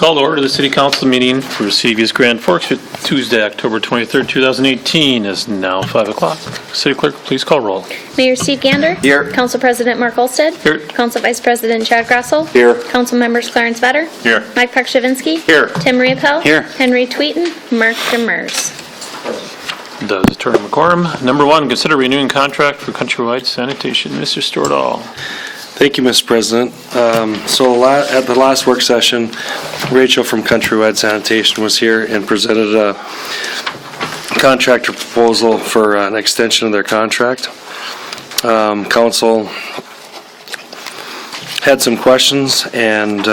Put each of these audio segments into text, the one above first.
Call to order the City Council meeting for Seaviews Grand Forks for Tuesday, October 23rd, 2018 is now 5 o'clock. City Clerk, please call roll. Mayor Steve Gander. Here. Council President Mark Olsted. Here. Council Vice President Chad Grassel. Here. Council Members Clarence Vetter. Here. Mike Pakshavinsky. Here. Tim Riopel. Here. Henry Tweeten. Mark Demers. Does ADJOURN quorum. Number 1, consider renewing contract for Countrywide Sanitation. Mr. Stordahl. Thank you, Mr. President. At the last work session, Rachel from Countrywide Sanitation was here and presented a contractor proposal for an extension of their contract. Council had some questions and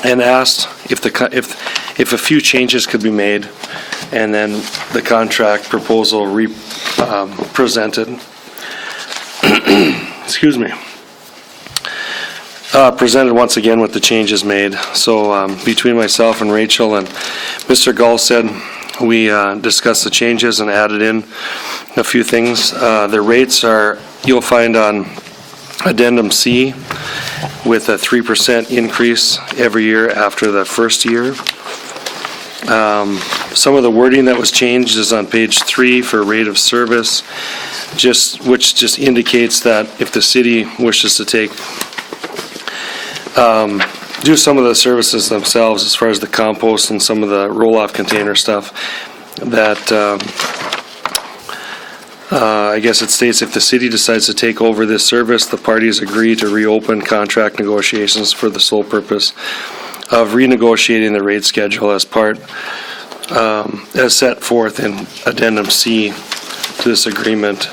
asked if a few changes could be made, and then the contract proposal presented. Excuse me. Presented once again with the changes made. So between myself and Rachel and Mr. Gulstead, we discussed the changes and added in a few things. The rates are, you'll find on Addendum C, with a 3% increase every year after the first year. Some of the wording that was changed is on page 3 for rate of service, which just indicates that if the city wishes to do some of the services themselves, as far as the compost and some of the roll-off container stuff, that I guess it states if the city decides to take over this service, the parties agree to reopen contract negotiations for the sole purpose of renegotiating the rate schedule as set forth in Addendum C to this agreement.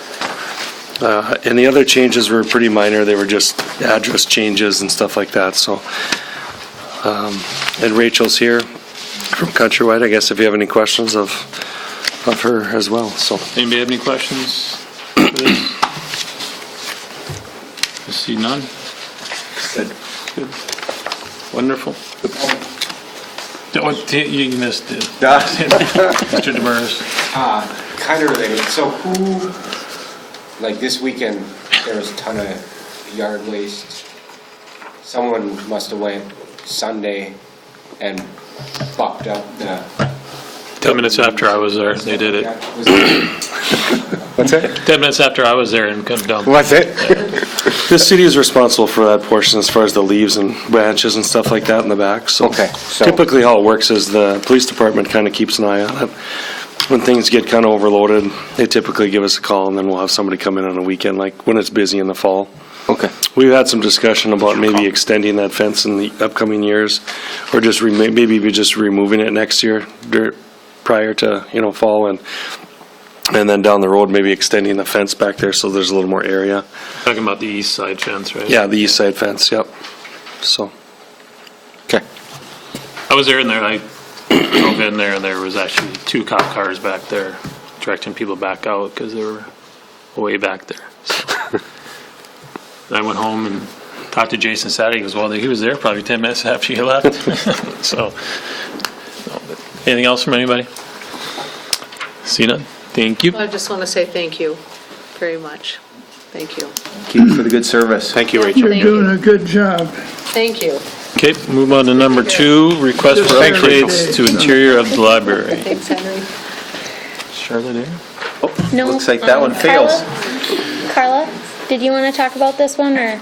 And the other changes were pretty minor. They were just address changes and stuff like that. So, and Rachel's here from Countrywide. I guess if you have any questions of her as well. So, Anybody have any questions for this? I see none. Good. Wonderful. You missed it. Mr. Demers. Kind of related. So who, like this weekend, there was a ton of yard waste. Someone must have went Sunday and fucked up the... 10 minutes after I was there, they did it. what's that? 10 minutes after I was there and couldn't dump. What's it? The city is responsible for that portion as far as the leaves and branches and stuff like that in the back. So, Okay, so- typically how it works is the police department kind of keeps an eye on it. When things get kind of overloaded, they typically give us a call, and then we'll have somebody come in on a weekend, like when it's busy in the fall. Okay. We've had some discussion about maybe extending that fence in the upcoming years, or just maybe just removing it next year prior to fall, and then down the road maybe extending the fence back there so there's a little more area. Talking about the east side fence, right? Yeah, the east side fence. Yep. So. Okay. I was there and I drove in there and there was actually 2 cop cars back there directing people back out because they were way back there. So. And I went home and talked to Jason Saturday. He goes, well, he was there probably 10 minutes after you left. So, anything else from anybody? See none? Thank you. I just want to say thank you very much. Thank you. Thank you for the good service. Thank you, Rachel. Thank Doing you. a good job. Thank you. Okay, move on to number 2, request for upgrades to interior of the library. Thanks, Henry. Charlotte there? No. Looks like that one fails. Carla, did you want to talk about this one or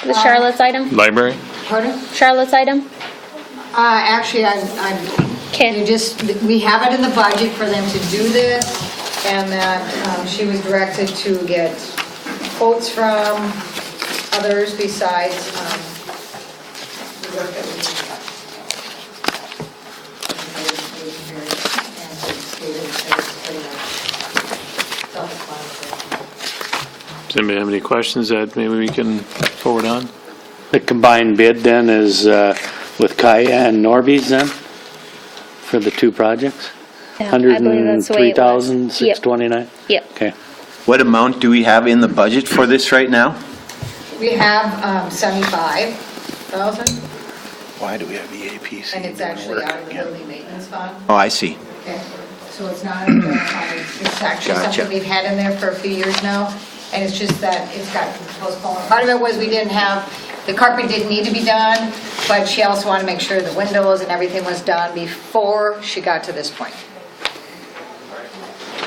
the Charlotte's item? Library? Pardon? Charlotte's item? Actually, Okay. we have it in the budget for them to do this, and that she was directed to get quotes from others besides the work that we Does anybody have any questions that maybe we can forward on? The combined bid then is with Kaya and Norby's then for the 2 projects? Yeah, I believe that's the way it was. $103,629? Yep. Okay. What amount do we have in the budget for this right now? We have 75,000, Why do we have EAPC? and it's actually out of the building maintenance fund. Oh, I see. Okay, so it's not in the general fund, it's actually Gotcha. something we've had in there for a few years now, and it's just that it's got postponed. Part of it was we didn't have the carpet didn't need to be done, but she also wanted to make sure the windows and everything was done before she got to this point.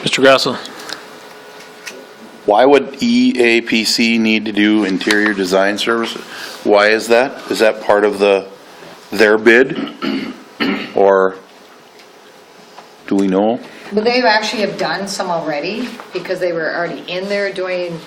Mr. Grassel? Why would EAPC need to do interior design services? Why is that? Is that part of their bid? Or do we know? But they actually have done some already, because they were already in there doing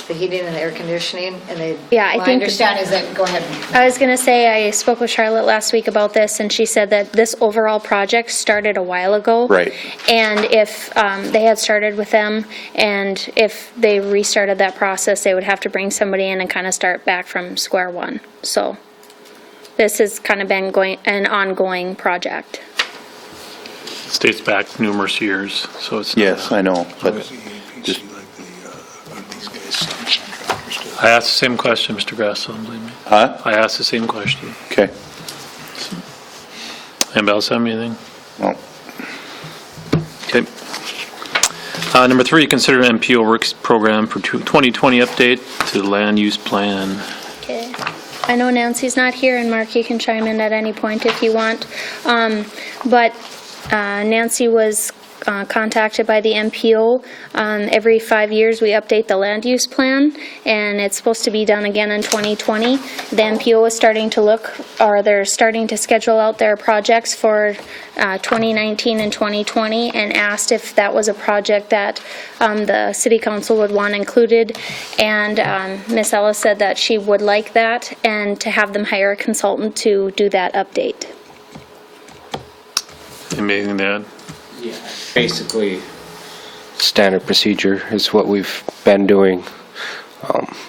the heating and the air conditioning, and they, Yeah, I my think- understanding is that, go ahead. I was going to say, I spoke with Charlotte last week about this, and she said that this overall project started a while ago. Right. And if they had started with them, and if they restarted that process, they would have to bring somebody in and kind of start back from square one. So this has kind of been an ongoing project. States back numerous years, so it's not. Yes, I know, but just, I asked the same question, Mr. Grassel, believe me. huh? I asked the same question. Okay. Anybody else have anything? Well, Okay. Number 3, consider MPO works program for 2020 update to the land use plan. Okay. I know Nancy's not here, and Mark, you can chime in at any point if you want. But Nancy was contacted by the MPO. Every 5 years, we update the land use plan, and it's supposed to be done again in 2020. The MPO is starting to look, or they're starting to schedule out their projects for 2019 and 2020, and asked if that was a project that the city council would want included. And Ms. Ellis said that she would like that, and to have them hire a consultant to do that update. Anything to add? Basically, Standard procedure is what we've been doing.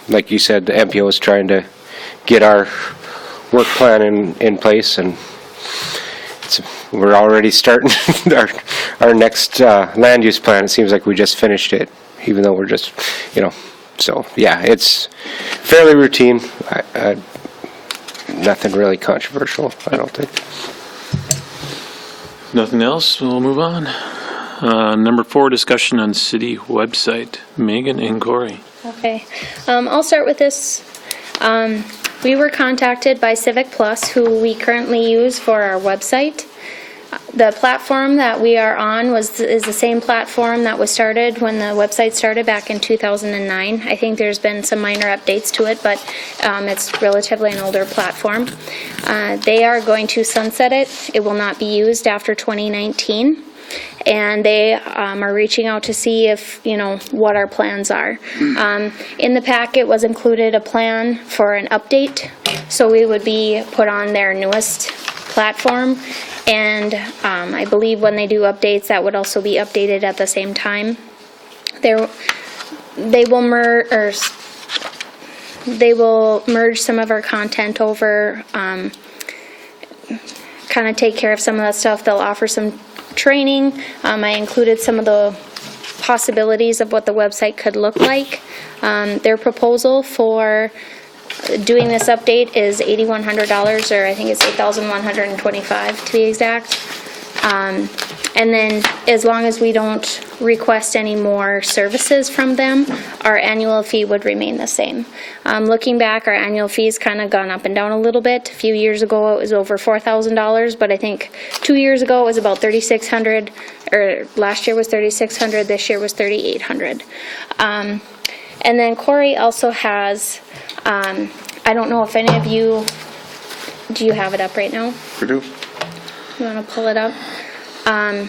Like you said, the MPO is trying to get our work plan in place, and we're already starting our next land use plan. It seems like we just finished it, even though we're just, so yeah, it's fairly routine. Nothing really controversial, I don't think. Nothing else? We'll move on. Number 4, discussion on city website. Megan and Corey. Okay, I'll start with this. We were contacted by Civic Plus, who we currently use for our website. The platform that we are on is the same platform that was started when the website started back in 2009. I think there's been some minor updates to it, but it's relatively an older platform. They are going to sunset it. It will not be used after 2019. And they are reaching out to see if, what our plans are. In the packet was included a plan for an update, so we would be put on their newest platform. And I believe when they do updates, that would also be updated at the same time. They will merge some of our content over, kind of take care of some of that stuff. They'll offer some training. I included some of the possibilities of what the website could look like. Their proposal for doing this update is $8,100, or I think it's $8,125 to be exact. And then as long as we don't request any more services from them, our annual fee would remain the same. Looking back, our annual fee's kind of gone up and down a little bit. A few years ago, it was over $4,000, but I think 2 years ago, it was about $3,600, or last year was $3,600, this year was $3,800. And then Corey also has, I don't know if any of you, do you have it up right now? we do. You want to pull it up? The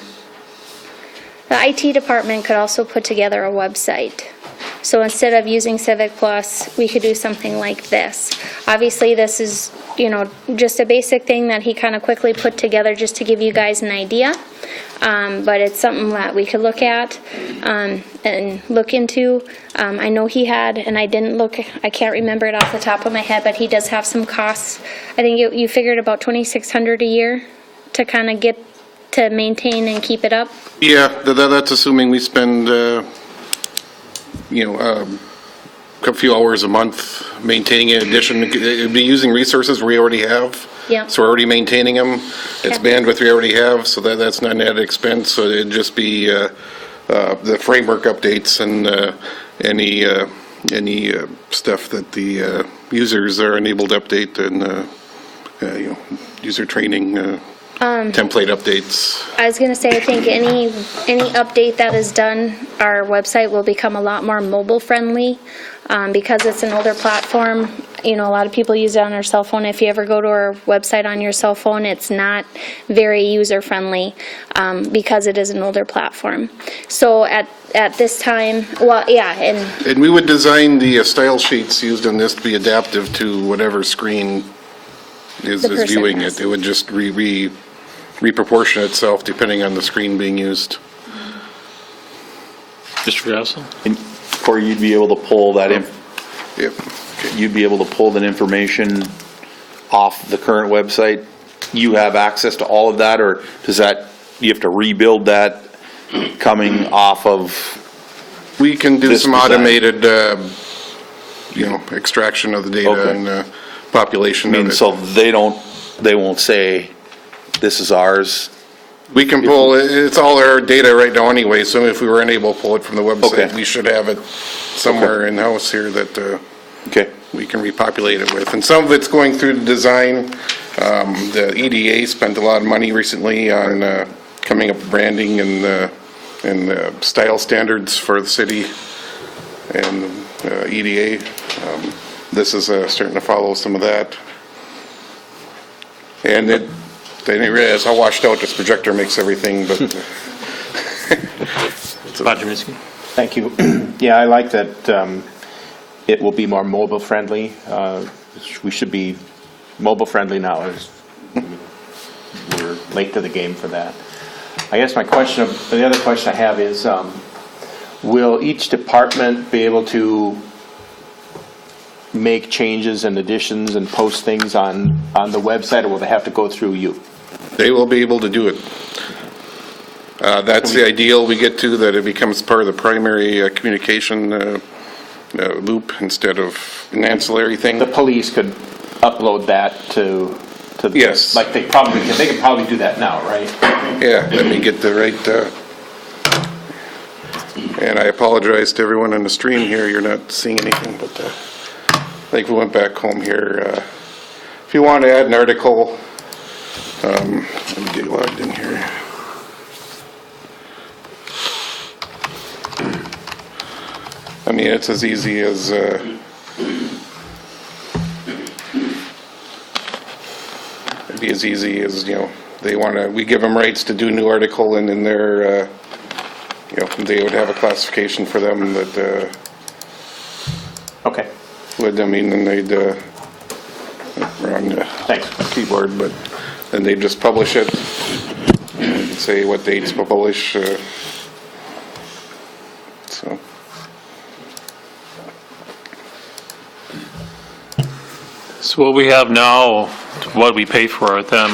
IT department could also put together a website. So instead of using Civic Plus, we could do something like this. Obviously, this is, just a basic thing that he kind of quickly put together just to give you guys an idea. But it's something that we could look at and look into. I know he had, and I can't remember it off the top of my head, but he does have some costs. I think you figured about $2,600 a year to kind of get to maintain and keep it up. Yeah, that's assuming we spend, a few hours a month maintaining it. In addition, it'd be using resources we already have. Yeah. So we're already maintaining them. It's Okay. bandwidth we already have, so that's not an added expense. So it'd just be the framework updates and any any stuff that the users are unable to update and, user training, template updates. I was gonna say, I think any update that is done, our website will become a lot more mobile friendly, because it's an older platform. A lot of people use it on their cell phone. If you ever go to our website on your cell phone, it's not very user friendly, because it is an older platform. So at this time, well, yeah, And we would design the style sheets used on this to be adaptive to whatever screen is person viewing has. it. It would just reproportion itself depending on the screen being used. Mr. Grassel? Or you'd be able to pull that Yep. you'd be able to pull that information off the current website? You have access to all of that, or does that, you have to rebuild that coming off of? We can do This some design. automated, extraction of the data Okay. and population I of mean, it. so they won't say, this is ours? We can pull, it's all our data right now anyway, so if we were unable to pull it from the website, Okay. we should have it somewhere in-house here that Okay. we can repopulate it with. And some of it's going through the design. The EDA spent a lot of money recently on coming up with branding and style standards for the city and EDA. This is starting to follow some of that. And they didn't realize how washed out this projector makes everything, but. Roger Minsky? Thank you. Yeah, I like that it will be more mobile friendly. We should be mobile friendly now. We're late to the game for that. I guess the other question I have is, will each department be able to make changes and additions and post things on the website, or will they have to go through you? They will be able to do it. That's the ideal we get to, that it becomes part of the primary communication loop instead of an ancillary thing. The police could upload that to Yes. like they could probably do that now, right? Yeah, let me get the right, and I apologize to everyone on the stream here, you're not seeing anything, but like we went back home here. If you want to add an article, let me get logged in here. I mean, it's as easy as, it'd be as easy as, we give them rights to do a new article, and in their, they would have a classification for them that, Okay. and they'd, on the keyboard, but then they'd just publish it, and say what dates we'll publish, so. So what we have now, what we pay for with them,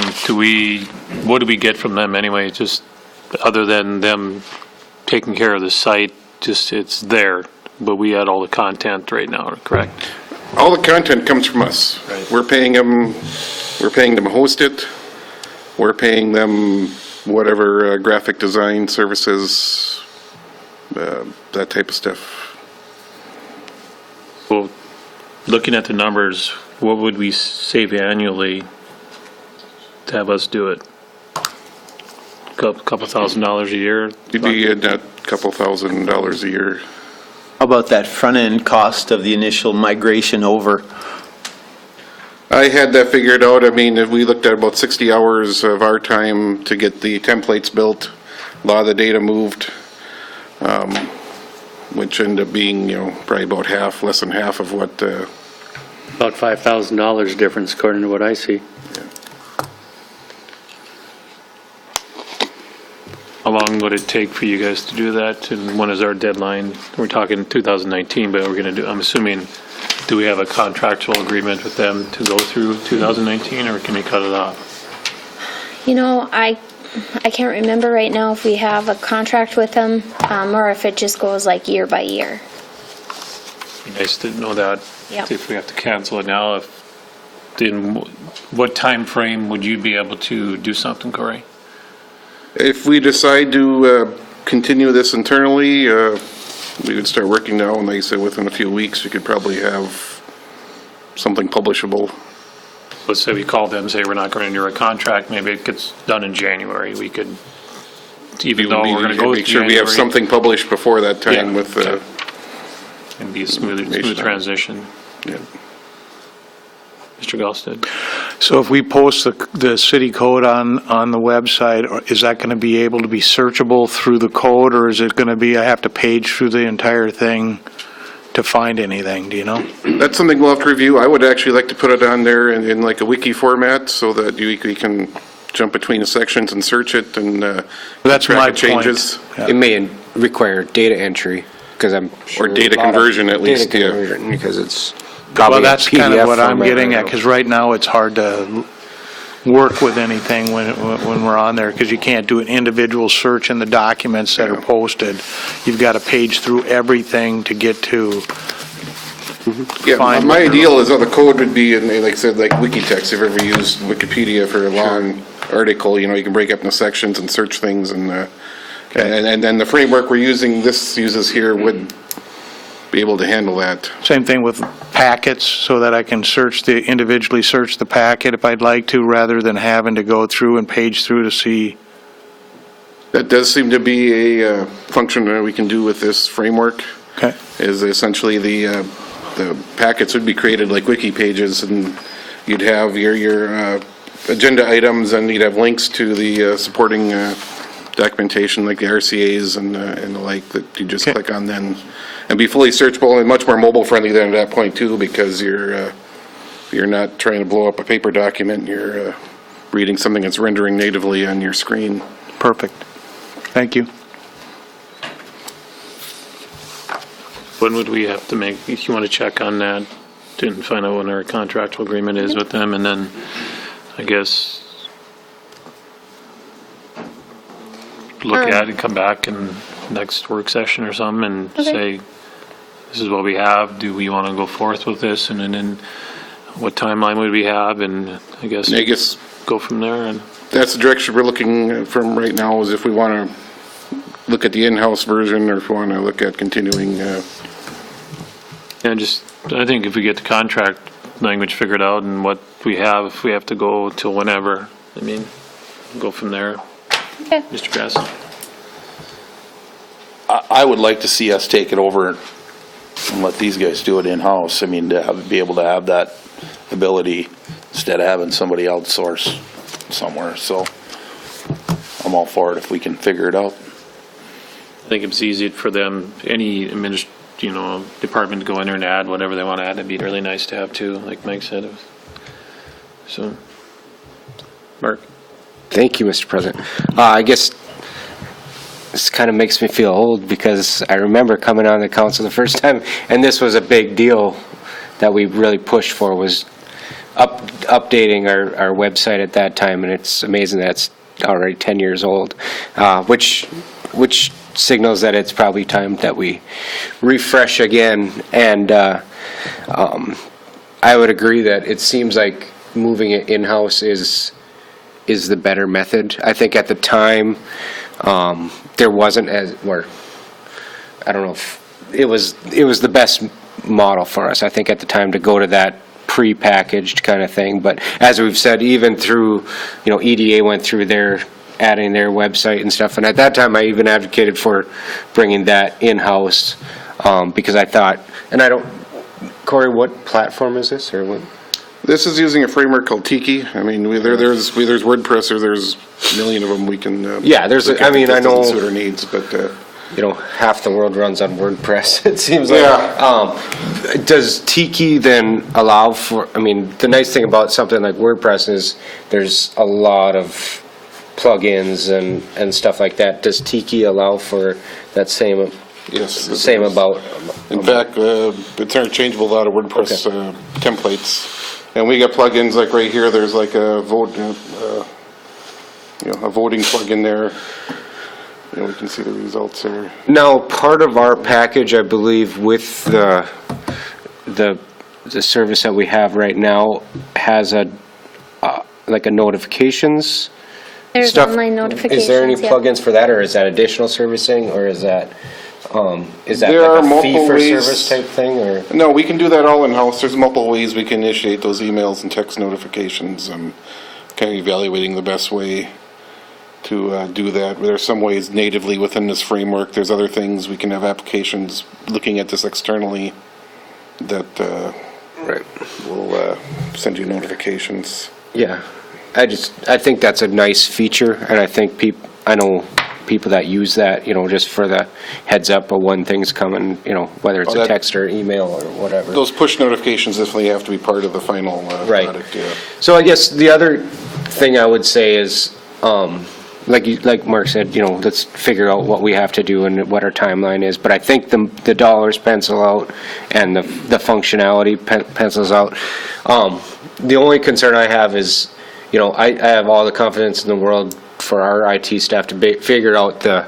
what do we get from them anyway? Just other than them taking care of the site, just it's there, but we add all the content right now, correct? All the content comes from us. Right. We're paying them to host it. We're paying them whatever graphic design services, that type of stuff. Well, looking at the numbers, what would we save annually to have us do it? Couple $1,000 a year? You'd be at a couple $1,000s a year. How about that front-end cost of the initial migration over? I had that figured out. I mean, if we looked at about 60 hours of our time to get the templates built, a lot of the data moved, which ended up being, probably about half, less than half of what, About $5,000 difference according to what I see. How long would it take for you guys to do that? And when is our deadline? We're talking 2019, but I'm assuming, do we have a contractual agreement with them to go through 2019, or can we cut it off? I can't remember right now if we have a contract with them, or if it just goes like year by year. Be nice to know that. Yep. If we have to cancel it now, then what time frame would you be able to do something, Corey? if we decide to continue this internally, we would start working now, and like I said, within a few weeks, we could probably have something publishable. Let's say we call them, say we're not going to do a contract, maybe it gets done in January, we could, even though we're going to go with Make sure we have January, something published before that time Yeah, with the. and be a smooth transition. Yeah. Mr. Gulsted? So if we post the city code on the website, is that going to be able to be searchable through the code, or is it going to be, I have to page through the entire thing to find anything, do you know? That's something we'll have to review. I would actually like to put it on there in like a wiki format so that you can jump between the sections and search it and That's track my of changes. point. Yeah. It may require data entry, because I'm sure. Or data a lot of conversion at least, Data yeah. conversion, because it's probably Well, a that's kind of PDF what I'm format getting right at, now. because right now it's hard to work with anything when we're on there, because you can't do an individual search in the documents that are posted. You've got to page through everything to get to. Yeah, find my what you're ideal is how the code would be, and like I said, like Wikitext, if you ever used Wikipedia for a long article, you can break up into sections and search things, and then the framework we're using, this uses here, would be able to handle that. Same thing with packets, so that I can individually search the packet if I'd like to, rather than having to go through and page through to see. That does seem to be a function that we can do with this framework, Okay. is essentially the packets would be created like wiki pages, and you'd have your agenda items, and you'd have links to the supporting documentation like the RCAs and the like that you just click on then, and be fully searchable and much more mobile friendly than at that point too, because you're not trying to blow up a paper document, you're reading something that's rendering natively on your screen. Perfect. Thank you. When would we have to make, if you want to check on that, and find out when our contractual agreement is with them, and then, I guess, look at it, come back in next work session or something, and say, this is what we have, do we want to go forth with this, and then what timeline would we have, and I guess go from there. And that's the direction we're looking from right now, is if we want to look at the in-house version, or if we want to look at continuing. And I think if we get the contract language figured out and what we have, if we have to go till whenever, go from there. Okay. Mr. Grass? I would like to see us take it over and let these guys do it in-house. To be able to have that ability instead of having somebody outsource somewhere. So I'm all for it if we can figure it out. I think it's easy for them, any department to go in there and add whatever they want to add. It'd be really nice to have too, like Mike said. So, Mark? Thank you, Mr. President. I guess this kind of makes me feel old, because I remember coming on the council the first time, and this was a big deal that we really pushed for, was updating our website at that time, and it's amazing that it's already 10 years old, which signals that it's probably time that we refresh again. And I would agree that it seems like moving it in-house is the better method. I think at the time, there wasn't I don't know if it was the best model for us, I think, at the time, to go to that pre-packaged kind of thing. But as we've said, even through, EDA went through adding their website and stuff, and at that time I even advocated for bringing that in-house, because I thought, and I don't, Corey, what platform is this, or what? This is using a framework called Tiki. There's WordPress, or there's a million of them we can. Yeah, I know. Suit our needs, but. Half the world runs on WordPress, it seems like. Yeah. Does Tiki then allow for, the nice thing about something like WordPress is there's a lot of plugins and stuff like that. Does Tiki allow for that same? Yes. Same about. In fact, it's interchangeable with a lot of WordPress templates. And we got plugins like right here. There's like a voting plugin there. We can see the results here. Now, part of our package, I believe, with the service that we have right now, has a notifications. There's stuff. online notifications. Is there any yeah. plugins for that, or is that additional servicing, or is that? Is that There are like a multiple fee for ways- service type thing, or? No, we can do that all in-house. There's multiple ways we can initiate those emails and text notifications. Kind of evaluating the best way to do that. There are some ways natively within this framework. There's other things. We can have applications looking at this externally that will send you notifications. Yeah, I think that's a nice feature, and I think I know people that use that, just for the heads up of when things coming, whether it's a text or email or whatever. Those push notifications definitely have to be part of the final Right. product, yeah. So I guess the other thing I would say is, like Mark said, let's figure out what we have to do and what our timeline is. But I think the dollars pencil out and the functionality pencils out. The only concern I have is, I have all the confidence in the world for our IT staff to figure out the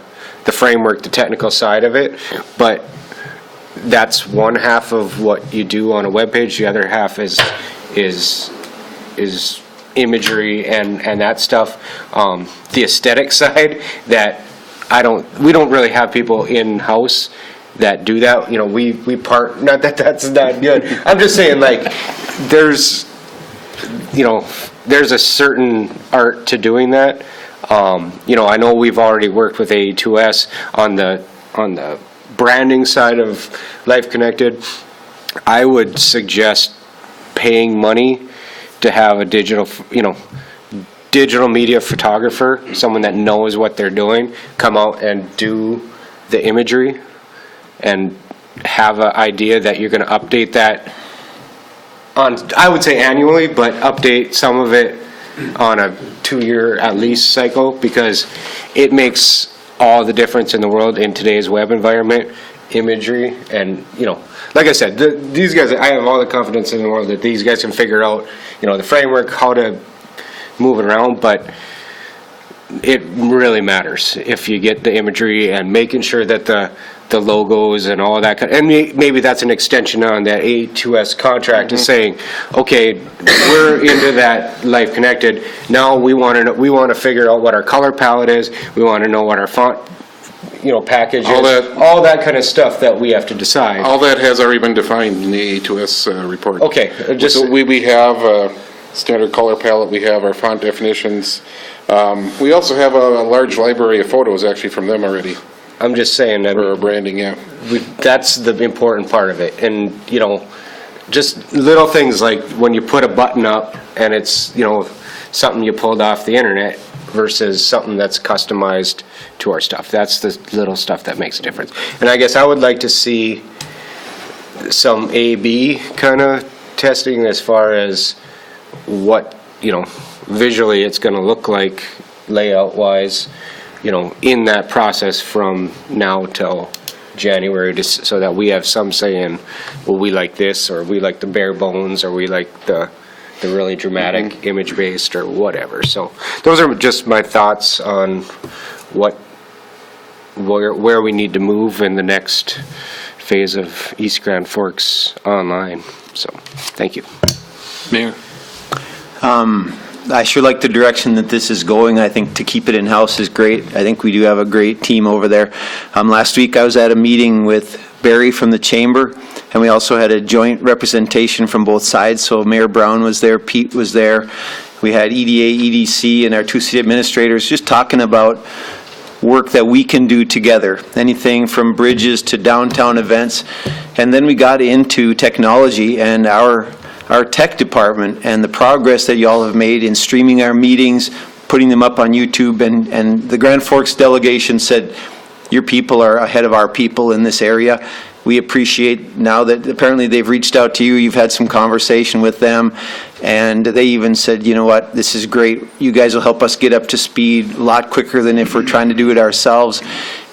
framework, the technical side of it. But that's one half of what you do on a web page. The other half is imagery and that stuff. The aesthetic side that we don't really have people in-house that do that. We part, not that that's not good. I'm just saying, like, there's a certain art to doing that. I know we've already worked with AD2S on the branding side of Life Connected. I would suggest paying money to have a digital media photographer, someone that knows what they're doing, come out and do the imagery and have an idea that you're going to update that on, I would say annually, but update some of it on a 2-year at least cycle, because it makes all the difference in the world in today's web environment, imagery, and like I said, these guys, I have all the confidence in the world that these guys can figure out, the framework, how to move it around, but it really matters if you get the imagery and making sure that the logos and all that, and maybe that's an extension on that A2S contract, is saying, okay, we're into that Life Connected. Now we want to figure out what our color palette is. We want to know what our font, package is. All that kind of stuff that we have to decide. All that has already been defined in the A2S report. Okay, So we have a standard color palette. We have our font definitions. We also have a large library of photos actually from them already. I'm just saying that for our branding, yeah. That's the important part of it, and just little things like when you put a button up and it's something you pulled off the internet versus something that's customized to our stuff. That's the little stuff that makes a difference. And I guess I would like to see some A/B kind of testing as far as what visually it's going to look like layout wise. In that process from now till January, so that we have some say in, well, we like this, or we like the bare bones, or we like the really dramatic image-based, or whatever. So those are just my thoughts on where we need to move in the next phase of East Grand Forks Online. So, thank you. Mayor? I sure like the direction that this is going. I think to keep it in-house is great. I think we do have a great team over there. Last week I was at a meeting with Barry from the Chamber, and we also had a joint representation from both sides. So Mayor Brown was there, Pete was there. We had EDA, EDC, and our two city administrators just talking about work that we can do together, anything from bridges to downtown events. And then we got into technology and our tech department and the progress that y'all have made in streaming our meetings, putting them up on YouTube, and the Grand Forks delegation said, your people are ahead of our people in this area. We appreciate now that apparently they've reached out to you, you've had some conversation with them, and they even said, you know what, this is great. You guys will help us get up to speed a lot quicker than if we're trying to do it ourselves.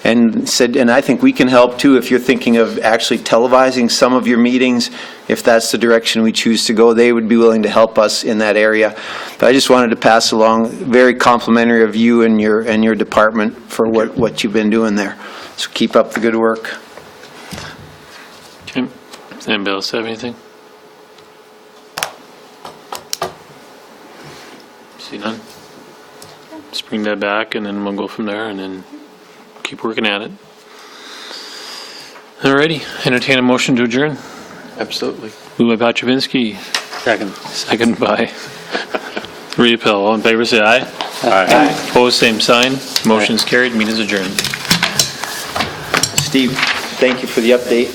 And said, and I think we can help too if you're thinking of actually televising some of your meetings. If that's the direction we choose to go, they would be willing to help us in that area. But I just wanted to pass along very complimentary of you and your department for what you've been doing there. So keep up the good work. Okay. Does anybody else have anything? See none? Just bring that back and then we'll go from there and then keep working at it. Alrighty, entertain a motion to adjourn. Absolutely. Moved by Patrivinsky, Second. second by Riepel. All in favor, say aye. Aye. Opposed, same sign. Motion's carried, meeting is adjourned. Steve, thank you for the update.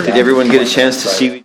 Did everyone get a chance to see?